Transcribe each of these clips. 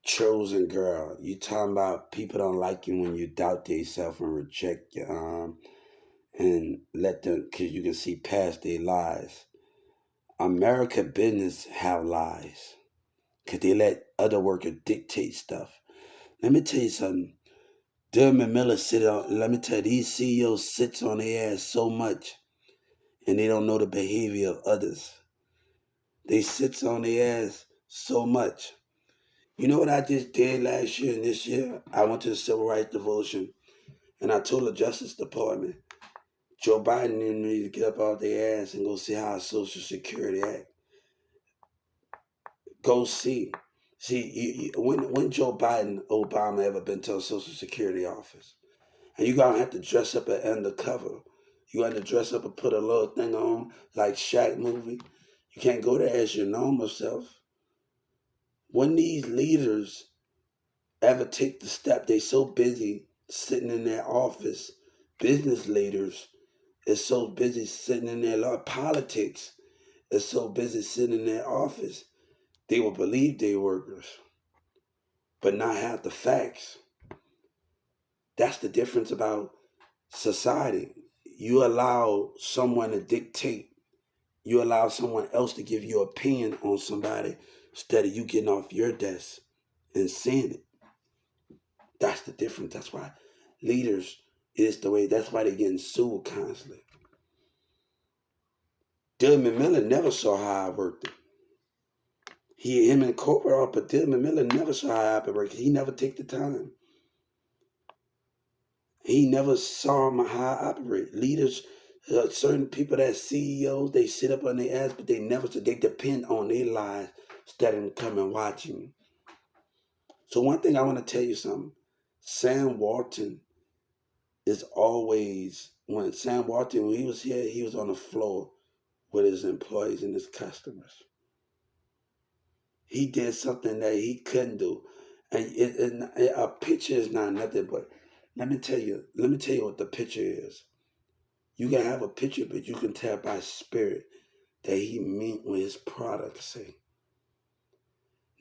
chosen girl. You talking about people don't like you when you doubt themselves and reject you, and let them, cause you can see past their lies. America business have lies, cause they let other workers dictate stuff. Let me tell you something. Dermot Miller sit on. Let me tell you, these CEOs sits on their ass so much, and they don't know the behavior of others. They sits on their ass so much. You know what I just did last year and this year? I went to the Civil Rights Devotion, and I told the Justice Department, Joe Biden need to get up off their ass and go see how Social Security Act. Go see. See, when Joe Biden, Obama ever been to a Social Security office? And you gonna have to dress up and undercover. You got to dress up and put a little thing on like Shaq movie. You can't go there as your normal self. When these leaders ever take the step, they so busy sitting in their office. Business leaders is so busy sitting in their politics is so busy sitting in their office. They will believe they workers, but not have the facts. That's the difference about society. You allow someone to dictate. You allow someone else to give you opinion on somebody instead of you getting off your desk and seeing it. That's the difference. That's why leaders is the way. That's why they're getting sued constantly. Dylan Miller never saw how I worked it. Him and corporate are, but Dylan Miller never saw how I operate. He never take the time. He never saw how I operate. Leaders, certain people that CEOs, they sit up on their ass, but they never. They depend on their lives instead of come and watching. So one thing I want to tell you something. Sam Walton is always when Sam Walton when he was here, he was on the floor with his employees and his customers. He did something that he couldn't do, and a picture is not nothing. But let me tell you what the picture is. You can have a picture, but you can tell by spirit that he meant what his products say.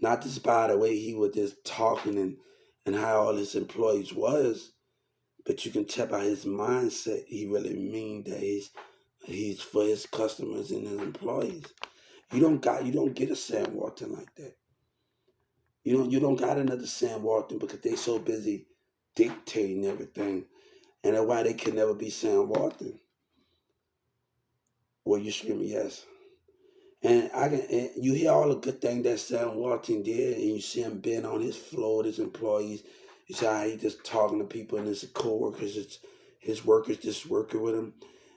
Not just by the way he was just talking and how all his employees was, but you can tell by his mindset he really mean that he's for his customers and his employees. You don't get a Sam Walton like that. You don't got another Sam Walton because they so busy dictating everything, and that's why they can never be Sam Walton. Well, you screaming yes. And you hear all the good things that Sam Walton did, and you see him being on his floor with his employees. You see how he just talking to people and his coworkers, his workers just working with him.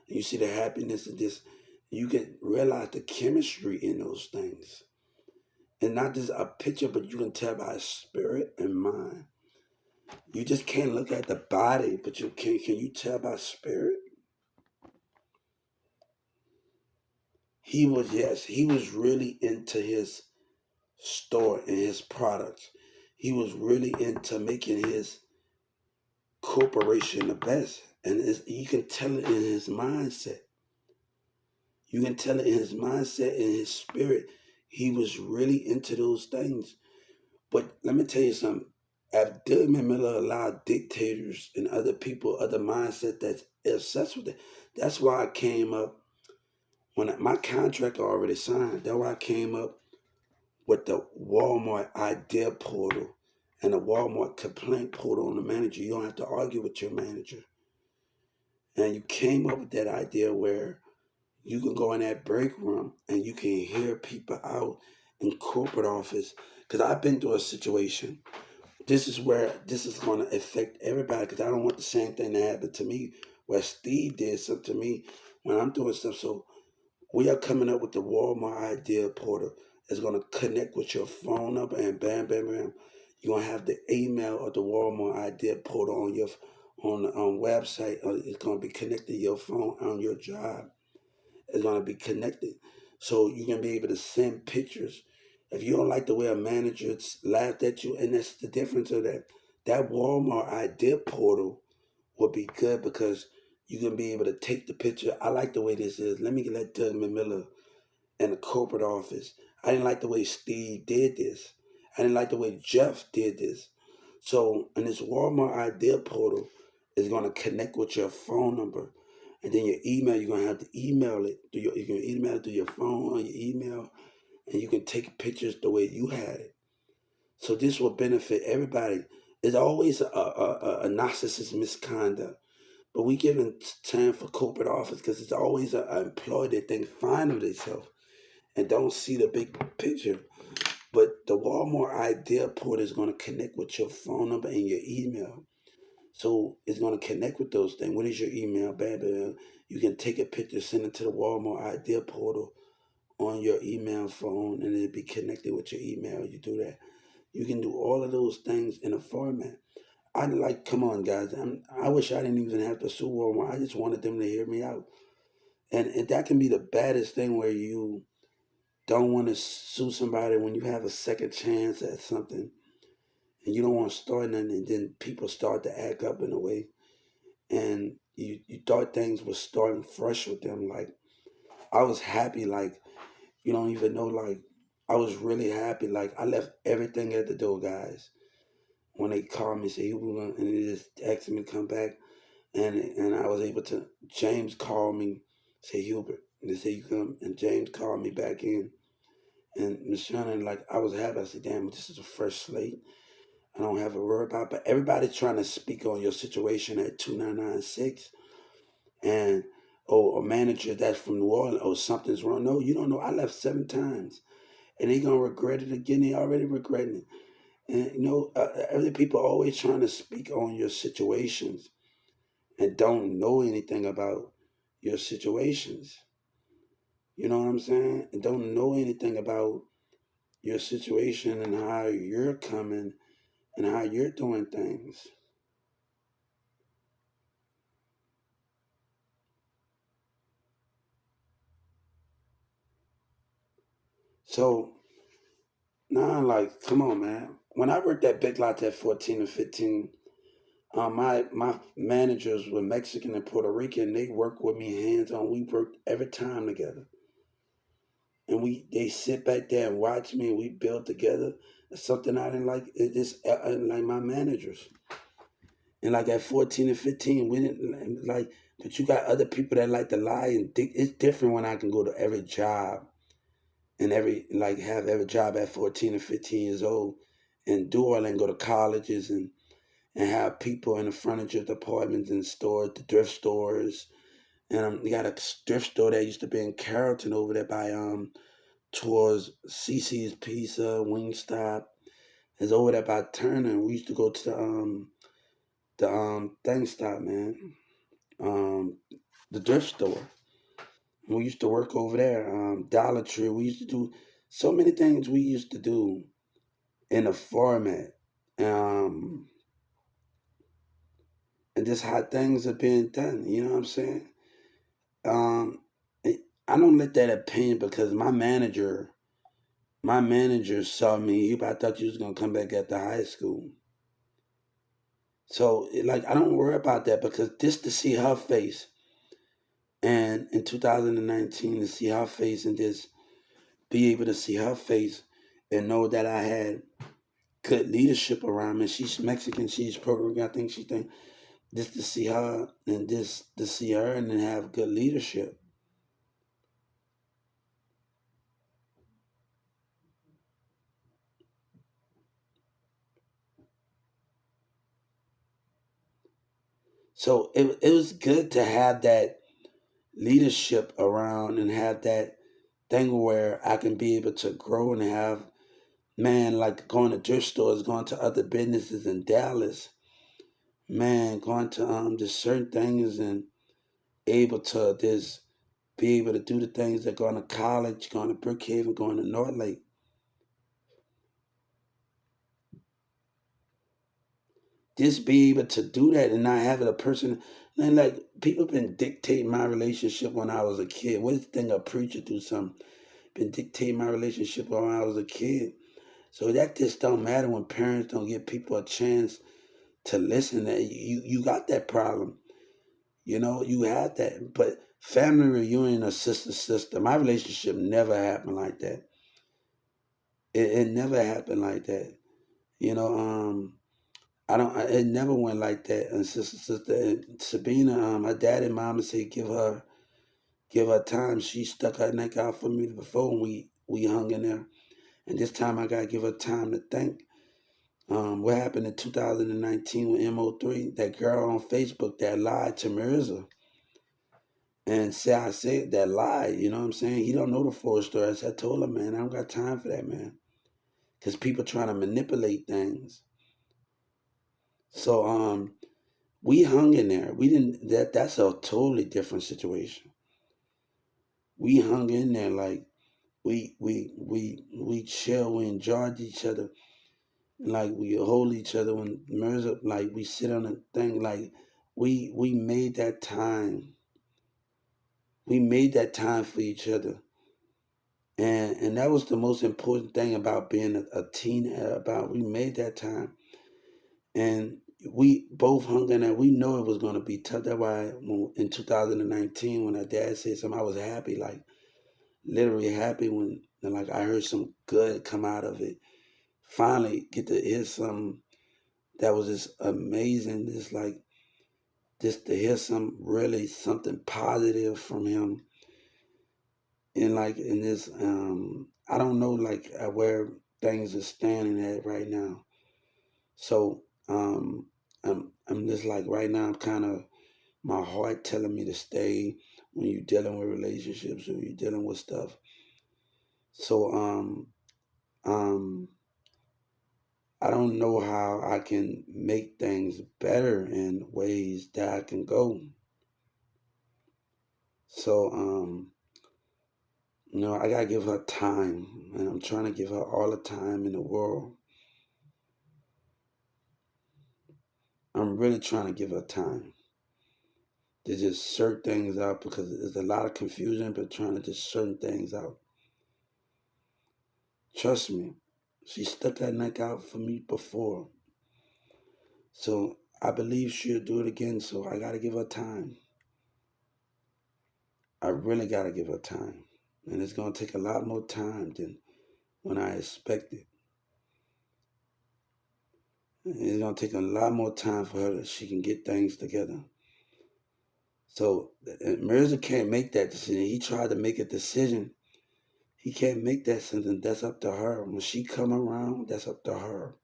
And you see the happiness of this. You can realize the chemistry in those things. And not just a picture, but you can tell by his spirit and mind. You just can't look at the body, but can you tell by spirit? He was really into his store and his products. He was really into making his corporation the best. And you can tell it in his mindset. You can tell it in his mindset and his spirit. He was really into those things. But let me tell you something. If Dylan Miller allowed dictators and other people, other mindset that's obsessed with it, that's why I came up when my contract already signed. That's why I came up with the Walmart idea portal and the Walmart complaint portal on the manager. You don't have to argue with your manager. And you came up with that idea where you can go in that break room and you can hear people out in corporate office. Because I've been through a situation. This is where this is going to affect everybody because I don't want the same thing to happen to me where Steve did something to me when I'm doing stuff. So we are coming up with the Walmart idea portal. It's going to connect with your phone number and bam, bam, bam. You're going to have the email of the Walmart idea portal on your on website. It's going to be connected to your phone on your job. It's going to be connected. So you can be able to send pictures. If you don't like the way a manager laughed at you, and that's the difference of that. That Walmart idea portal would be good because you can be able to take the picture. I like the way this is. Let me let Doug Miller in the corporate office. I didn't like the way Steve did this. I didn't like the way Jeff did this. So, in this Walmart idea portal is going to connect with your phone number, and then your email. You're going to have to email it. You can email it through your phone or your email, and you can take pictures the way you had it. So this will benefit everybody. There's always a narcissist misconduct, but we giving time for corporate office because it's always an employee that think fine of themselves and don't see the big picture. But the Walmart idea port is going to connect with your phone number and your email. So it's going to connect with those things. What is your email? Bam, bam. You can take a picture, send it to the Walmart idea portal on your email phone, and it'll be connected with your email. You do that. You can do all of those things in a format. I like, come on, guys. I wish I didn't even have to sue Walmart. I just wanted them to hear me out. And that can be the baddest thing where you don't want to sue somebody when you have a second chance at something and you don't want to start nothing, and then people start to act up in a way, and you thought things were starting fresh with them. Like, I was happy, like, you don't even know, like, I was really happy. Like, I left everything at the door, guys. When they called me, say he was going, and they just asked me to come back, and I was able to. James called me, say Hubert, and they say you come, and James called me back in, and Miss Shannon, like, I was happy. I said, damn, this is a fresh slate. I don't have a word about, but everybody's trying to speak on your situation at 2996, and a manager that's from New Orleans, something's wrong. No, you don't know. I left 7 times, and they gonna regret it again. They already regretting it. And other people always trying to speak on your situations and don't know anything about your situations. You know what I'm saying? And don't know anything about your situation and how you're coming and how you're doing things. So now, like, come on, man. When I worked at Big Lots at 14 and 15, my managers were Mexican and Puerto Rican. They worked with me hands on. We worked every time together, and they sit back there and watch me, and we build together. It's something I didn't like. It just I didn't like my managers. And like at 14 and 15, we didn't like. But you got other people that like to lie, and it's different when I can go to every job and have every job at 14 and 15 years old and do all and go to colleges and have people in the furniture departments and stores, the thrift stores. And you got a thrift store that used to be in Carrollton over there by towards CC's Pizza, Wingstop. It's over there by Turner. We used to go to the thing stop, man. Um the thrift store. We used to work over there. Dollar Tree. We used to do so many things we used to do in a format. Um and just how things are being done, you know what I'm saying? Um I don't let that opinion because my manager saw me. I thought you was gonna come back after high school. So like I don't worry about that because just to see her face and in 2019 to see her face and just be able to see her face and know that I had good leadership around me. She's Mexican, she's Puerto Rican. I think she think just to see her and just to see her and then have good leadership. So it was good to have that leadership around and have that thing where I can be able to grow and have, man, like going to thrift stores, going to other businesses in Dallas, man, going to just certain things and able to just be able to do the things that going to college, going to Brookhaven, going to North Lake. Just be able to do that and not having a person, and like people been dictating my relationship when I was a kid. What is the thing a preacher do something? Been dictating my relationship when I was a kid. So that just don't matter when parents don't give people a chance to listen. That you got that problem. You had that. But family reunion or sister. My relationship never happened like that. It never happened like that. You know, I don't. It never went like that. And sister Sabina, her dad and mama said give her time. She stuck her neck out for me before, and we hung in there. And this time I gotta give her time to think. What happened in 2019 with MO3? That girl on Facebook that lied to Mirza and said I said that lie. You know what I'm saying? He don't know the full story. I told her, man, I don't got time for that, man. Because people trying to manipulate things. So we hung in there. We didn't. That's a totally different situation. We hung in there like we chill. We enjoyed each other. Like we hold each other when Mirza, like we sit on a thing. Like we made that time. We made that time for each other. And that was the most important thing about being a teen. About we made that time, and we both hung in there. We know it was going to be tough. That's why in 2019, when our dad said something, I was happy, like literally happy when like I heard some good come out of it. Finally, get to hear something that was just amazing. Just like just to hear some really something positive from him, and like in this, I don't know like where things are standing at right now. So I'm just like right now I'm kind of my heart telling me to stay when you're dealing with relationships, when you're dealing with stuff. So um I don't know how I can make things better in ways that I can go. So I gotta give her time, and I'm trying to give her all the time in the world. I'm really trying to give her time to just sort things out because there's a lot of confusion, but trying to just sort things out. Trust me, she stuck that neck out for me before. So I believe she'll do it again. So I gotta give her time. I really gotta give her time. And it's gonna take a lot more time than when I expected. It's gonna take a lot more time for her that she can get things together. So Mirza can't make that decision. He tried to make a decision. He can't make that sentence. That's up to her. When she come around, that's up to her.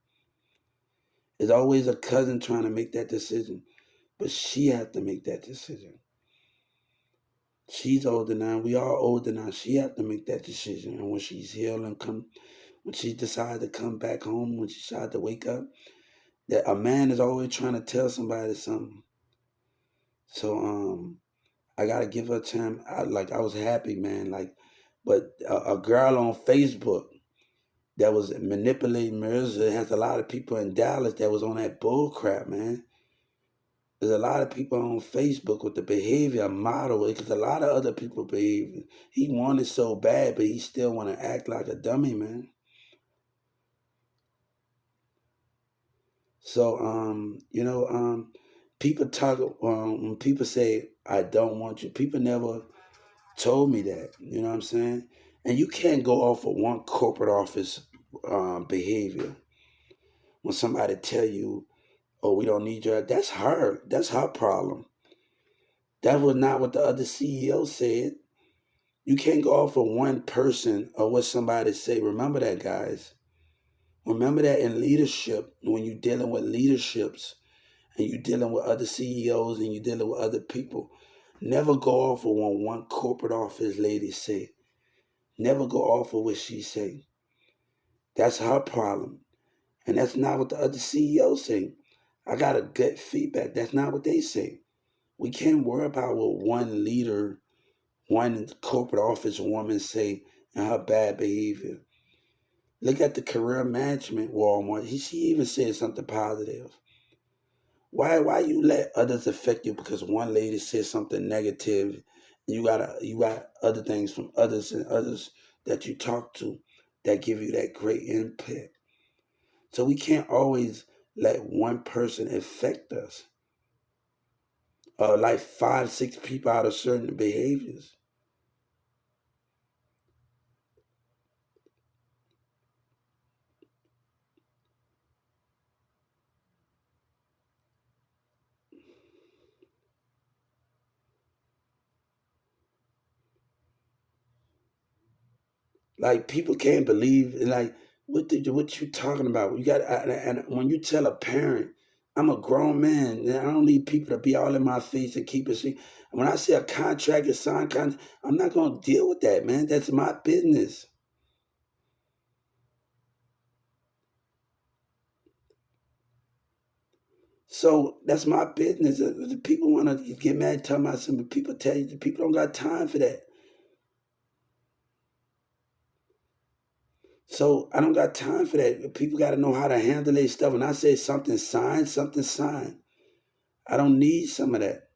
It's always a cousin trying to make that decision, but she have to make that decision. She's older now. We are older now. She have to make that decision. And when she's healed and when she decides to come back home, when she decides to wake up, that a man is always trying to tell somebody something. So I gotta give her time. I was happy, man. Like, but a girl on Facebook that was manipulating Mirza has a lot of people in Dallas that was on that bull crap, man. There's a lot of people on Facebook with the behavior model because a lot of other people behave. He wanted so bad, but he still want to act like a dummy, man. So, people talk when people say I don't want you. People never told me that. You know what I'm saying? And you can't go off of one corporate office behavior when somebody tell you, "Oh, we don't need you." That's her. That's her problem. That was not what the other CEO said. You can't go off of one person or what somebody say. Remember that, guys. Remember that in leadership, when you're dealing with leaderships and you're dealing with other CEOs and you're dealing with other people, never go off of what one corporate office lady say. Never go off of what she say. That's her problem. And that's not what the other CEOs say. I got a good feedback. That's not what they say. We can't worry about what one leader, one corporate office woman say and her bad behavior. Look at the career management Walmart. She even said something positive. Why you let others affect you because one lady said something negative? You got other things from others and others that you talk to that give you that great input. So we can't always let one person affect us or like five, six people out of certain behaviors. Like people can't believe like what you talking about. You got and when you tell a parent, I'm a grown man, and I don't need people to be all in my face and keep it secret. When I say a contract is signed, I'm not gonna deal with that, man. That's my business. So that's my business. The people want to get mad, tell my son, but people tell you the people don't got time for that. So I don't got time for that. People got to know how to handle their stuff. When I say something signed, something signed. I don't need some of that.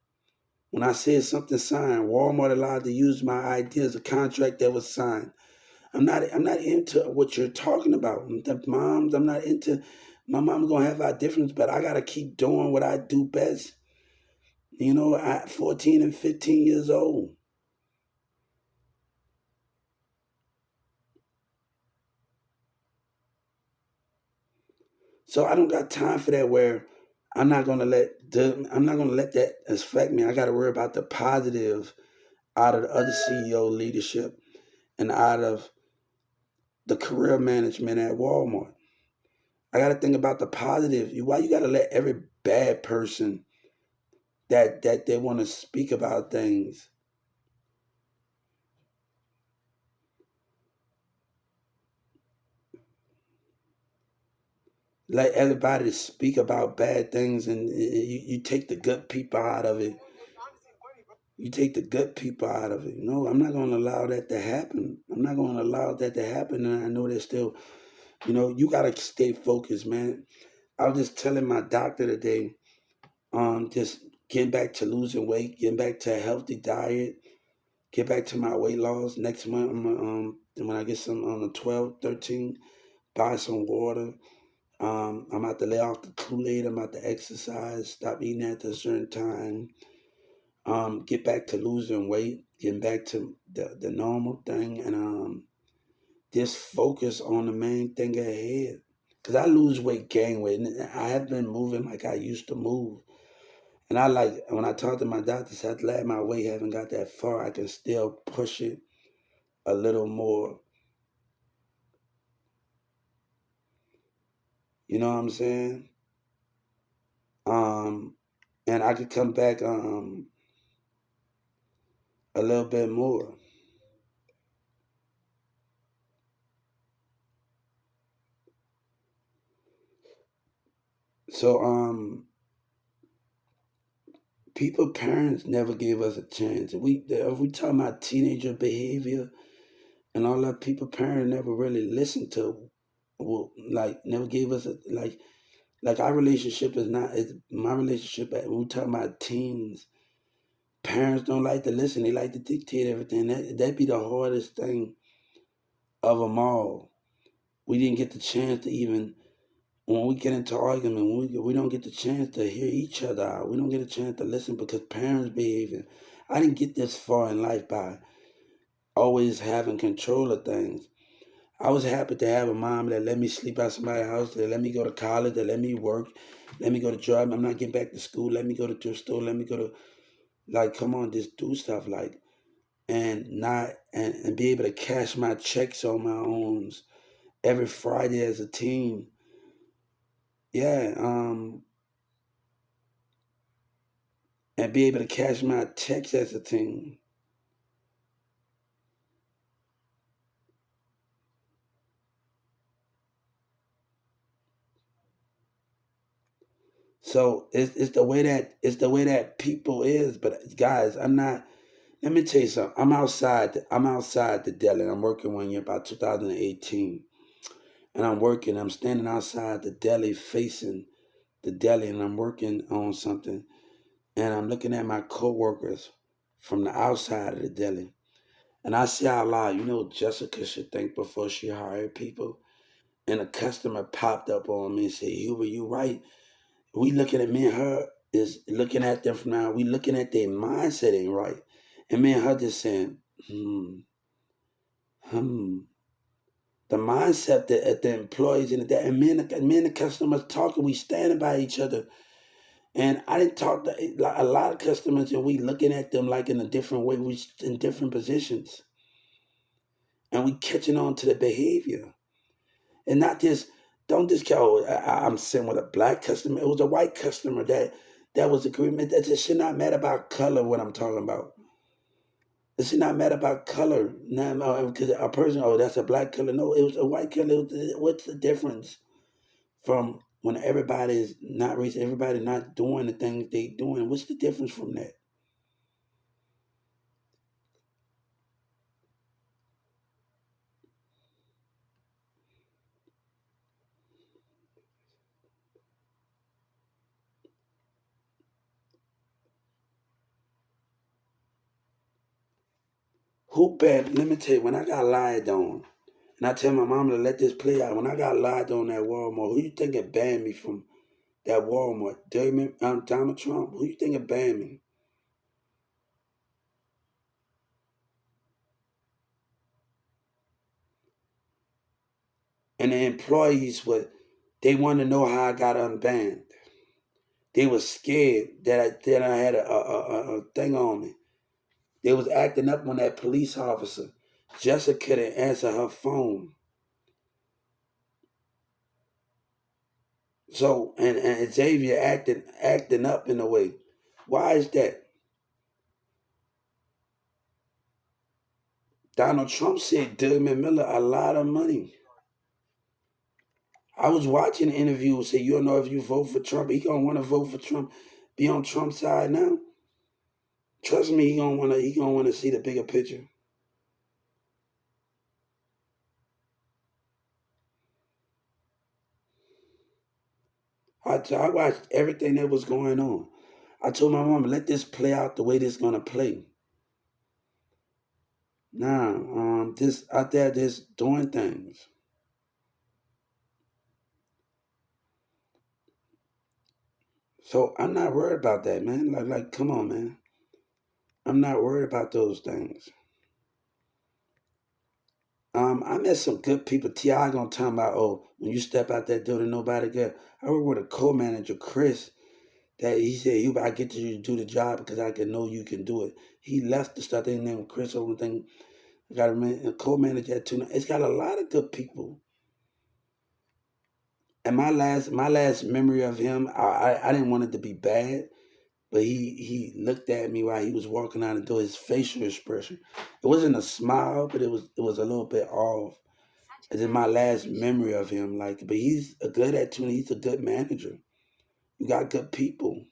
When I said something signed, Walmart allowed to use my idea as a contract that was signed. I'm not into what you're talking about. The moms, I'm not into my mom's gonna have our difference, but I gotta keep doing what I do best. At 14 and 15 years old. So I don't got time for that where I'm not gonna let that affect me. I gotta worry about the positive out of the other CEO leadership and out of the career management at Walmart. I got to think about the positive. Why you got to let every bad person that they want to speak about things, let everybody speak about bad things, and you take the good people out of it. You take the good people out of it. No, I'm not going to allow that to happen. I'm not going to allow that to happen. And I know there's still, you got to stay focused, man. I was just telling my doctor today, just getting back to losing weight, getting back to a healthy diet, get back to my weight loss. Next month, when I get some on the 12, 13, buy some water. I'm about to lay off the Kool-Aid. I'm about to exercise, stop eating at a certain time. Get back to losing weight, getting back to the normal thing, and just focus on the main thing ahead. Cause I lose weight, gain weight, and I have been moving like I used to move. And I like when I talk to my doctor, said glad my weight haven't got that far. I can still push it a little more. You know what I'm saying? Um, and I could come back a little bit more. So people parents never gave us a chance. If we talk about teenager behavior and all that, people parents never really listened to, well, like never gave us a like our relationship is not is my relationship. When we talk about teens, parents don't like to listen. They like to dictate everything. That be the hardest thing of them all. We didn't get the chance to even when we get into argument, we don't get the chance to hear each other out. We don't get a chance to listen because parents behaving. I didn't get this far in life by always having control of things. I was happy to have a mom that let me sleep at somebody's house, that let me go to college, that let me work, let me go to job. I'm not getting back to school. Let me go to thrift store. Let me go to like, come on, just do stuff like and not and be able to cash my checks on my own every Friday as a teen. Yeah, and be able to cash my checks as a teen. So it's the way that people is. But guys, I'm not. Let me tell you something. I'm outside the deli. I'm working one year about 2018, and I'm working. I'm standing outside the deli, facing the deli, and I'm working on something. And I'm looking at my coworkers from the outside of the deli, and I say out loud, Jessica should think before she hired people. And a customer popped up on me and said, Huber, you right. We looking at me and her is looking at them from now. We looking at their mindset ain't right. And me and her just saying, hmm, hmm. The mindset that at the employees and that, and me and the customers talking, we standing by each other. And I didn't talk to like, a lot of customers, and we looking at them like in a different way. We in different positions, and we catching on to the behavior, and not just don't discount. Oh, I'm sitting with a black customer. It was a white customer that was agreement. That just should not matter about color. What I'm talking about. It should not matter about color. Now, because a person, oh, that's a black color. No, it was a white color. What's the difference from when everybody is not racist, everybody not doing the things they doing? What's the difference from that? Who bad? Let me tell you, when I got lied on, and I tell my mom to let this play out, when I got lied on at Walmart, who you think it banned me from that Walmart? Donald Trump. Who you think it banned me? And the employees would, they want to know how I got unbanned. They was scared that I had a thing on me. They was acting up when that police officer, Jessica, couldn't answer her phone. So and Xavier acting up in a way. Why is that? Donald Trump said Dylan Miller a lot of money. I was watching the interview say you don't know if you vote for Trump. He gonna want to vote for Trump, be on Trump's side now. Trust me, he gonna wanna see the bigger picture. I watched everything that was going on. I told my mom, let this play out the way this gonna play. Nah, this out there just doing things. So I'm not worried about that, man. Come on, man. I'm not worried about those things. I met some good people. Ti gonna tell me about, oh, when you step out that door to nobody good. I work with a co-manager, Chris, that he said I get you to do the job because I can know you can do it. He left the stuff. They named Chris over thing. I got a co-manager at two. It's got a lot of good people. And my last memory of him, I didn't want it to be bad, but he looked at me while he was walking out the door. His facial expression, it wasn't a smile, but it was a little bit off. And then my last memory of him, but he's a good at tuning. He's a good manager. You got good people.